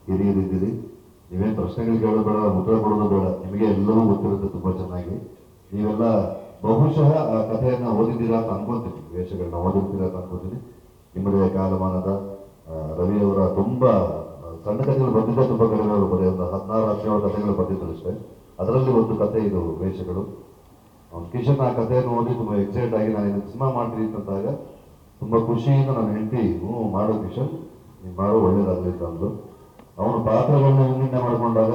ಹಿರಿಯರಿದ್ದೀರಿ. ನೀವೇನು ಪ್ರಶ್ನೆಗಳು ಕೇಳೋದು ಬೇಡ, ಉತ್ತರ ಕೊಡೋದು ಬೇಡ, ನಿಮಗೆ ಎಲ್ಲವೂ ಗೊತ್ತಿರುತ್ತೆ ತುಂಬ ಚೆನ್ನಾಗಿ. ನೀವೆಲ್ಲ ಬಹುಶಃ ಆ ಕಥೆಯನ್ನು ಓದಿದ್ದೀರಾ ಅಂತ ಅನ್ಕೊತೀನಿ, ವೇಷಗಳನ್ನ ಓದಿರ್ತೀರಾ ಅಂತ ಅನ್ಕೋತೀನಿ. ನಿಮ್ಮದೇ ಕಾಲಮಾನದ ರವಿಯವರ ತುಂಬ ಸಣ್ಣ ಕಥೆಗಳು ಬಂದಿದ್ದೇ ತುಂಬ ಕಡಿಮೆ, ಅವರು ಬರೀ ಒಂದು 16-17 ಕಥೆಗಳು ಬಂದಿದ್ರು ಅಷ್ಟೇ. ಅದರಲ್ಲಿ ಒಂದು ಕಥೆ ಇದು ವೇಷಗಳು. ಕಿಶನ್ ಆ ಕಥೆಯನ್ನು ಓದಿ ತುಂಬ ಎಕ್ಸೈಟ್ ಆಗಿ ನಾನು ಇದನ್ನು ಸಿನಿಮಾ ಮಾಡ್ತೀನಿ ಅಂತಂದಾಗ ತುಂಬ ಖುಷಿಯಿಂದ ನನ್ನ ಹೆಂಡತಿ ಮಾಡೋ ಕಿಶನ್, ನೀವು ಮಾಡೋ ಒಳ್ಳೇದಾಗಲಿ ಅಂದು. ಅವನು ಪಾತ್ರಗಳನ್ನ ನಿರ್ಣಯ ಮಾಡಿಕೊಂಡಾಗ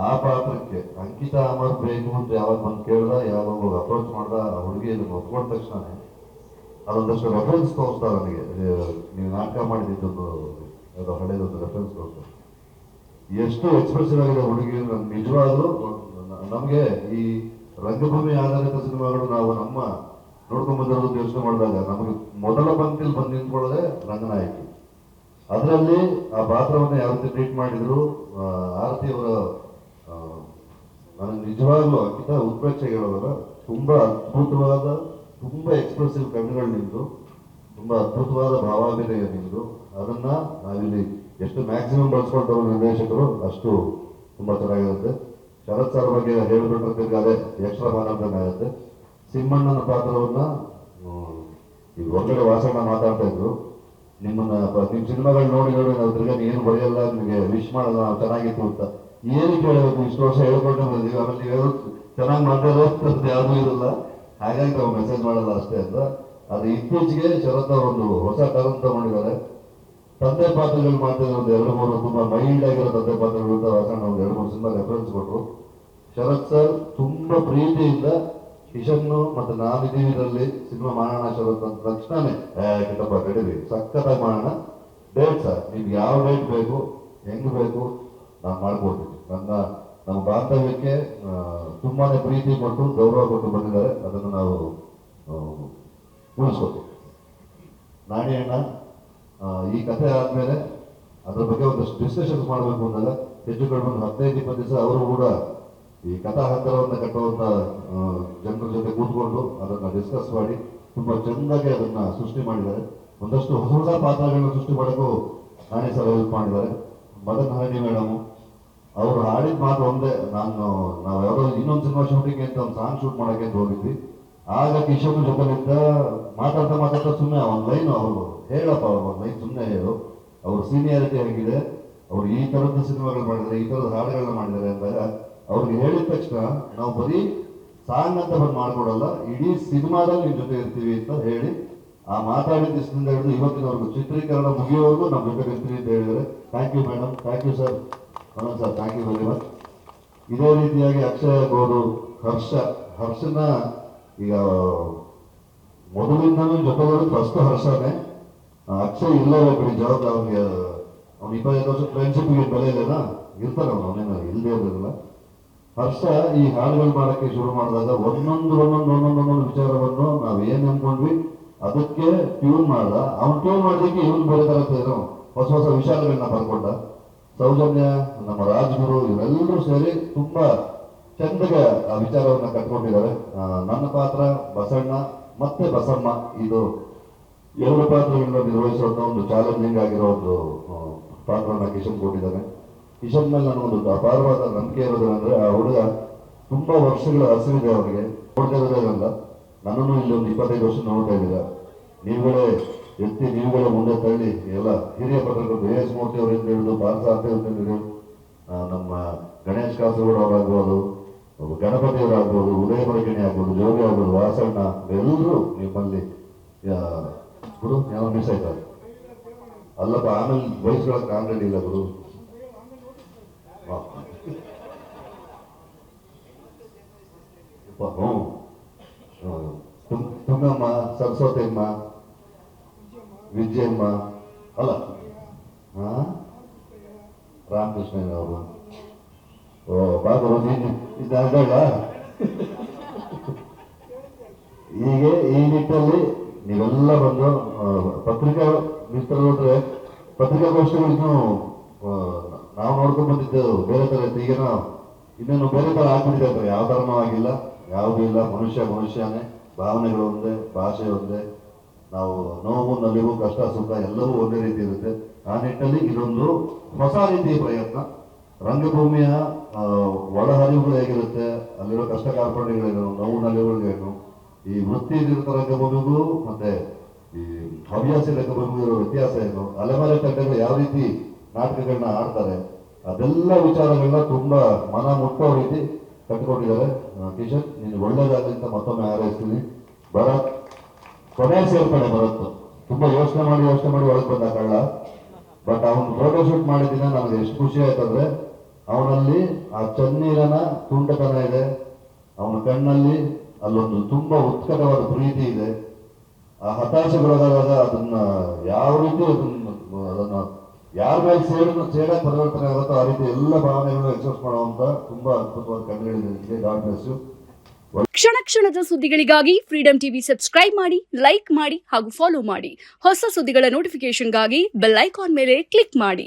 ಆ ಪಾತ್ರಕ್ಕೆ ಅಂಕಿತಾ ಅಮರ್ ಬೇಕು ಅಂತ ಯಾವಾಗ ಬಂದು ಕೇಳ್ದ, ಯಾವಾಗ ಅಪ್ರೋಚ್ ಮಾಡ್ದ, ಆ ಹುಡುಗಿ ಇದನ್ನು ಒಪ್ಕೊಂಡ ತಕ್ಷಣ ಅದೊಂದಷ್ಟು ರೆಫರೆನ್ಸ್ ತೋರಿಸ್ತಾರೆ ನನಗೆ. ನೀವು ನಾಟಕ ಮಾಡಿದ್ದೊಂದು ಯಾವುದೋ ಹಳೇದೊಂದು ರೆಫರೆನ್ಸ್ ತೋರಿಸ್ತಾರೆ. ಎಷ್ಟು ಎಕ್ಸ್ಪ್ರೆಸಿವ್ ಆಗಿದೆ ಹುಡುಗಿ. ನಿಜವಾಗ್ಲೂ ನಮಗೆ ಈ ರಂಗಭೂಮಿ ಆಧಾರಿತ ಸಿನಿಮಾಗಳು ನಾವು ನಮ್ಮ ನೋಡ್ಕೊಂಡ್ ಬಂದಿರೋದು ಯೋಚನೆ ಮಾಡಿದಾಗ ನಮಗೆ ಮೊದಲ ಪಂಕ್ತಿಯಲ್ಲಿ ಬಂದು ನಿಂತ್ಕೊಳ್ಳೋದೇ ರಂಗನಾಯಕಿ. ಅದರಲ್ಲಿ ಆ ಪಾತ್ರವನ್ನು ಯಾವ ರೀತಿ ಟ್ರೀಟ್ ಮಾಡಿದ್ರು ಆರತಿ ಅವರ, ನನಗೆ ನಿಜವಾಗ್ಲೂ ಅಂಕಿತ ಉತ್ಪ್ರೇಕ್ಷೆ ಹೇಳೋವಾಗ ತುಂಬಾ ಅದ್ಭುತವಾದ, ತುಂಬಾ ಎಕ್ಸ್ಪ್ರೆಸಿವ್ ಕಣ್ಣುಗಳು ನಿಂತು, ತುಂಬಾ ಅದ್ಭುತವಾದ ಭಾವಾಭಿನಯ ನಿಂತು, ಅದನ್ನ ನಾವಿಲ್ಲಿ ಎಷ್ಟು ಮ್ಯಾಕ್ಸಿಮಮ್ ಬಳಸ್ಕೊಳ್ತಾರೋ ನಿರ್ದೇಶಕರು ಅಷ್ಟು ತುಂಬಾ ಚೆನ್ನಾಗಿರುತ್ತೆ. ಶರತ್ ಸರ್ ಬಗ್ಗೆ ಹೇಳ್ಬಿಟ್ರೆ ತಿರ್ಗಾದೆ ಎಕ್ಸ್ಟ್ರಾ ಮಾತಾಡ್ದಂಗೆ ಆಗುತ್ತೆ. ಸಿಂಹಣ್ಣನ ಪಾತ್ರವನ್ನ ಈ ಹೊರಗಡೆ ವಾಸಣ್ಣ ಮಾತಾಡ್ತಾ ಇದ್ರು, ನಿಮ್ಮನ್ನ ನಿಮ್ಮ ಸಿನಿಮಾಗಳು ನೋಡಿ ನೋಡಿ ನಾವು ತಿರ್ಗಾ ಏನು ಬರೆಯಲ್ಲ, ನಿಮಗೆ ವಿಶ್ ಮಾಡಲ್ಲ, ನಾವು ಚೆನ್ನಾಗಿತ್ತು ಅಂತ. ಏನಕ್ಕೆ ಹೇಳಬೇಕು, ಇಷ್ಟು ವರ್ಷ ಹೇಳ್ಕೊಂಡೆ ಬಂದಿದ್ದೀವಿ, ಆಮೇಲೆ ನೀವು ಚೆನ್ನಾಗಿ ಮಾತಾಡೋದು ಯಾವುದೂ ಇರಲ್ಲ, ಹಾಗಾಗಿ ನಾವು ಮೆಸೇಜ್ ಮಾಡಲ್ಲ ಅಷ್ಟೇ ಅಂತ. ಅದು ಇತ್ತೀಚೆಗೆ ಶರತ್ ಅವರು ಒಂದು ಹೊಸ ಟರ್ನ್ ತಗೊಂಡಿದ್ದಾರೆ. ತಂದೆ ಪಾತ್ರಗಳು ಮಾಡ್ತಿದ್ರು ಒಂದು 2-3 ತುಂಬಾ ಮೈಲ್ಡ್ ಆಗಿರೋ ತಂದೆ ಪಾತ್ರಗಳು ಅಂತ ವಾಸಣ್ಣ ಒಂದು 2-3 ಸಿನಿಮಾ ರೆಫರೆನ್ಸ್ ಕೊಟ್ಟರು. ಶರತ್ ಸರ್ ತುಂಬಾ ಪ್ರೀತಿಯಿಂದ ಕಿಶನ್ನು ಮತ್ತೆ ನಾವಿದ್ದೀವಿ ಇದರಲ್ಲಿ ಸಿನಿಮಾ ಮಾಡೋಣ ಶರತ್ ಅಂತ ತಕ್ಷಣನೇ ಕಿಟ್ಟಪ್ಪ ಕಡಿವಿ ಸಖತ್ತಾಗಿ ಮಾಡೋಣ, ಡೇಟ್ ಸರ್ ನಿಮ್ಗೆ ಯಾವ ಡೇಟ್ ಬೇಕು, ಹೆಂಗ್ ಬೇಕು ನಾನು ಮಾಡ್ಕೊಡ್ತೀನಿ. ನಮ್ಮ ಬಾಂಧವ್ಯಕ್ಕೆ ತುಂಬಾನೇ ಪ್ರೀತಿ ಕೊಟ್ಟು ಗೌರವ ಕೊಟ್ಟು ಬಂದಿದ್ದಾರೆ, ಅದನ್ನು ನಾವು ಉಳಿಸ್ಕೊತೀವಿ. ನಾಣಿ ಅಣ್ಣ ಈ ಕಥೆ ಆದ್ಮೇಲೆ ಅದ್ರ ಬಗ್ಗೆ ಒಂದಷ್ಟು ಡಿಸ್ಕಷನ್ಸ್ ಮಾಡಬೇಕು ಅಂದಾಗ ಹೆಚ್ಚು ಕಡಿಮೆ 15-20 ದಿವಸ ಅವರು ಕೂಡ ಈ ಕಥಾ ಹಂತರವನ್ನು ಕಟ್ಟುವಂತ ಜನರ ಜೊತೆ ಕೂತ್ಕೊಂಡು ಅದನ್ನ ಡಿಸ್ಕಸ್ ಮಾಡಿ ತುಂಬಾ ಚೆಂದಾಗಿ ಅದನ್ನ ಸೃಷ್ಟಿ ಮಾಡಿದ್ದಾರೆ. ಒಂದಷ್ಟು ಹೊಸ ಹೊಸ ಪಾತ್ರಗಳನ್ನ ಸೃಷ್ಟಿ ಮಾಡೋಕ್ಕೂ ನಾನೇ ಸರ್ ಹೆಲ್ಪ್ ಮಾಡಿದ್ದಾರೆ. ಮದನ್ ಹರಣಿ ಮೇಡಮ್ ಅವರು ಹಾಡಿದ ಮಾತು ಒಂದೇ, ನಾವು ಯಾವುದೋ ಇನ್ನೊಂದು ಸಿನಿಮಾ ಶೂಟಿಂಗ್ ಅಂತ ಒಂದು ಸಾಂಗ್ ಶೂಟ್ ಮಾಡಕ್ಕೆ ಅಂತ ಹೋಗಿದ್ವಿ. ಆಗ ಕಿಶೋರ್ ಜೊತೆಲಿದ್ದ ಮಾತಾಡ್ತಾ ಸುಮ್ಮನೆ ಒಂದು ಲೈನ್ ಅವರು ಹೇಳಪ್ಪ, ಒಂದು ಲೈನ್ ಸುಮ್ಮನೆ ಹೇಳು, ಅವ್ರ ಸೀನಿಯಾರಿಟಿ ಹೇಗಿದೆ, ಅವ್ರು ಈ ಥರದ ಸಿನಿಮಾಗಳು ಮಾಡಿದ್ದಾರೆ, ಈ ಥರದ ಹಾಡುಗಳನ್ನ ಮಾಡಿದ್ದಾರೆ ಅಂದಾಗ ಅವ್ರಿಗೆ ಹೇಳಿದ ತಕ್ಷಣ ನಾವು ಬರೀ ಸಾಂಗ್ ಅಂತ ಬಂದು ಮಾಡ್ಕೊಡಲ್ಲ, ಇಡೀ ಸಿನಿಮಾದಲ್ಲಿ ನಿಮ್ಮ ಜೊತೆ ಇರ್ತೀವಿ ಅಂತ ಹೇಳಿ ಆ ಮಾತಾಡಿದ ದಿವಸದಿಂದ ಹಿಡಿದು ಇವತ್ತಿನವರೆಗೂ ಚಿತ್ರೀಕರಣ ಮುಗಿಯೋವರೆಗೂ ನಮ್ಮ ಜೊತೆ ಇರ್ತೀವಿ ಅಂತ ಹೇಳಿದ್ದಾರೆ. Thank you madam, thank you sir, Manoj sir, thank you very much. ಇದೇ ರೀತಿಯಾಗಿ ಅಕ್ಷಯ್ ಆಗ್ಬೋದು, ಹರ್ಷನ ಈಗ ಮೊದಲಿಂದನೂ ಜೊತೆಗಳು ಫಸ್ಟ್ ಹರ್ಷನೇ. ಅಕ್ಷಯ್ ಇಲ್ಲ ಬಿಡಿ, ಜವಾಬ್ದಾರಿ ಅವನಿಗೆ, ಅವ್ನು 25 ವರ್ಷ ಫ್ರೆಂಡ್ಶಿಪ್ಗೆ ಬೆಲೆ ಇಲ್ಲೇನಾ, ಇರ್ತಾನೆ ಅವನೇನು ಇಲ್ಲದೆ ಇರೋದಿಲ್ಲ. ಹರ್ಷ ಈ ಹಾಡುಗಳು ಮಾಡೋಕ್ಕೆ ಶುರು ಮಾಡಿದಾಗ ಒಂದೊಂದು ವಿಚಾರವನ್ನು ನಾವು ಏನ್ ಅನ್ಕೊಂಡ್ವಿ ಅದಕ್ಕೆ ಟ್ಯೂನ್ ಮಾಡ್ದ. ಅವ್ನು ಟ್ಯೂನ್ ಮಾಡೋದಕ್ಕೆ ಇವನು ಬೇರೆ ತರ ಹೊಸ ಹೊಸ ವಿಚಾರಗಳನ್ನ ಬರ್ಕೊಂಡ. ಸೌಜನ್ಯ, ನಮ್ಮ ರಾಜ್ಗುರು ಇವರೆಲ್ಲರೂ ಸೇರಿ ತುಂಬಾ ಚಂದಗೆ ಆ ವಿಚಾರವನ್ನ ಕಟ್ಕೊಂಡಿದ್ದಾರೆ. ನನ್ನ ಪಾತ್ರ ಬಸಣ್ಣ ಮತ್ತೆ ಬಸಮ್ಮ, ಇದು 2 ಪಾತ್ರಗಳನ್ನ ನಿರ್ವಹಿಸುವಂತ ಒಂದು ಚಾಲೆಂಜಿಂಗ್ ಆಗಿರೋ ಒಂದು ಪಾತ್ರವನ್ನ ಕಿಶನ್ ಕೊಟ್ಟಿದ್ದಾನೆ. ಕಿಶನ್ ಮೇಲೆ ನನಗೊಂದು ಅಪಾರವಾದ ನಂಬಿಕೆ ಇರೋದೇನೆಂದ್ರೆ, ಆ ಹುಡುಗ ತುಂಬಾ ವರ್ಷಗಳ ಹಸಿವಿದೆ ಅವನಿಗೆ, ನೋಡ್ತಾ ಇರೋದೇನಲ್ಲ, ನನ್ನನ್ನು ಇಲ್ಲಿ ಒಂದು 25 ವರ್ಷ ನೋಡ್ತಾ ಇದ್ದೀರ, ನೀವುಗಳೇ ಎತ್ತಿ ನೀವುಗಳೇ ಮುಂದೆ ತಳ್ಳಿ ಎಲ್ಲ ಹಿರಿಯ ಪತ್ರಕರ್ತರು ಎಸ್ ಮೂರ್ತಿ ಅವರಿಂದ ಹಿಡಿದು ಬಾಲಸಾರ್ಥ ಹಿಡಿದು ನಮ್ಮ ಗಣೇಶ್ ಕಾಸರಗೋಡು ಅವರಾಗ್ಬೋದು, ಗಣಪತಿ ಅವರಾಗ್ಬೋದು, ಉದಯ ಬರಗಿಣಿ ಆಗ್ಬೋದು, ಜೋಗಿ ಆಗ್ಬೋದು, ವಾಸಣ್ಣ, ಎಲ್ಲರೂ ನಿಮ್ಮಲ್ಲಿ ಗುರು ಯಾವ ಮಿಸ್ ಆಯ್ತಾರೆ ಅಲ್ಲಪ್ಪ, ಆಮೇಲೆ ವಯಸ್ಸುಗಳಕ್ಕೆ ಆಲ್ರೆಡಿ ಇಲ್ಲ ಗುರು. ತುಂಗಮ್ಮ, ಸರಸ್ವತಿಯಮ್ಮ, ವಿಜಯಮ್ಮ, ಅಲ್ಲ ರಾಮಕೃಷ್ಣ ಅವರು. ಬಾಬು ಇದಾಗಲ್ಲ. ಹೀಗೆ ಈ ನಿಟ್ಟಲ್ಲಿ ನೀವೆಲ್ಲ ಬಂದು ಪತ್ರಿಕಾ ಮಿತ್ರರ ಹತ್ರ ಪತ್ರಿಕಾಗೋಷ್ಠಿಗಳು ಇನ್ನೂ ನಾವು ನೋಡ್ಕೊಂಡ್ ಬಂದಿದ್ದೆವು ಬೇರೆ ತರ ಇತ್ತು. ಈಗ ನಾವು ಇನ್ನೇನು ಬೇರೆ ತರ ಆಗ್ಬಿಟ್ಟಿದೆ ಅಂತಾರೆ. ಯಾವ ತರನೂ ಆಗಿಲ್ಲ, ಯಾವುದೂ ಇಲ್ಲ, ಮನುಷ್ಯನೇ, ಭಾವನೆಗಳು ಒಂದೇ, ಭಾಷೆ ಒಂದೇ, ನಾವು ನೋವು ನಲಿವು ಕಷ್ಟ ಸುಖ ಎಲ್ಲವೂ ಒಂದೇ ರೀತಿ ಇರುತ್ತೆ. ಆ ನಿಟ್ಟಿನಲ್ಲಿ ಇದೊಂದು ಹೊಸ ರೀತಿಯ ಪ್ರಯತ್ನ. ರಂಗಭೂಮಿಯ ಒಳಹರಿವುಗಳು ಹೇಗಿರುತ್ತೆ, ಅಲ್ಲಿರೋ ಕಷ್ಟ ಕಾರ್ಪಣ್ಯಗಳೇನು, ನೋವು ನಲಿವುಗಳೇನು, ಈ ವೃತ್ತಿ ನಿರತ ರಂಗಭೂಮಿಗೂ ಮತ್ತೆ ಈ ಹವ್ಯಾಸಿ ರಂಗಭೂಮಿಗೂ ಇರೋ ವ್ಯತ್ಯಾಸ ಏನು, ಅಲೆಮಾರಿ ತಂಡಗಳು ಯಾವ ರೀತಿ ನಾಟಕಗಳನ್ನ ಆಡ್ತಾರೆ, ಅದೆಲ್ಲ ವಿಚಾರಗಳನ್ನ ತುಂಬಾ ಮನ ಮುಟ್ಟೋ ರೀತಿ ಕಟ್ಕೊಂಡಿದ್ದಾರೆ. ಕಿಶನ್, ನೀನು ಒಳ್ಳೇದಾಗಲಿ ಅಂತ ಮತ್ತೊಮ್ಮೆ ಹಾರೈಸ್ತೀನಿ. ಭರತ್ ಕೊನೆ ಸೇರ್ಪಡೆ ಬರುತ್ತೆ. ತುಂಬಾ ಯೋಚನೆ ಮಾಡಿ ಒಳಗೆ ಬಂದ ಕಳ್ಳ. ಬಟ್ ಅವನು ಫೋಟೋಶೂಟ್ ಮಾಡಿದಿನ ನನಗೆ ಎಷ್ಟು ಖುಷಿ ಆಯ್ತಂದ್ರೆ, ಅವನಲ್ಲಿ ಆ ಚನ್ನೀರನ ತುಂಟತನ ಇದೆ, ಅವನ ಕಣ್ಣಲ್ಲಿ ಅಲ್ಲೊಂದು ತುಂಬಾ ಉತ್ಕಟವಾದ ಪ್ರೀತಿ ಇದೆ. ಆ ಹತಾಶೆಗೊಳಗಾದಾಗ ಅದನ್ನ ಯಾವ ರೀತಿ ಅದನ್ನ ಯಾರ ಮೇಲೆ ಸೇಡಕ್ಕೆ ಪರಿವರ್ತನೆ ಆಗುತ್ತೋ ಆ ರೀತಿ ಎಲ್ಲ ಭಾವನೆಗಳನ್ನು ಎಕ್ಸ್ಪ್ರೆಸ್ ಮಾಡುವಂತ ತುಂಬಾ ಅದ್ಭುತವಾದ ಕಣ್ಣುಗಳಿದೆ. God bless you. ಕ್ಷಣ ಕ್ಷಣದ ಸುದ್ದಿಗಳಿಗಾಗಿ ಫ್ರೀಡಂ ಟಿವಿ ಸಬ್ಸ್ಕ್ರೈಬ್ ಮಾಡಿ, ಲೈಕ್ ಮಾಡಿ ಹಾಗೂ ಫಾಲೋ ಮಾಡಿ. ಹೊಸ ಸುದ್ದಿಗಳ ನೋಟಿಫಿಕೇಶನ್ಗಾಗಿ ಬೆಲ್ ಐಕಾನ್ ಮೇಲೆ ಕ್ಲಿಕ್ ಮಾಡಿ.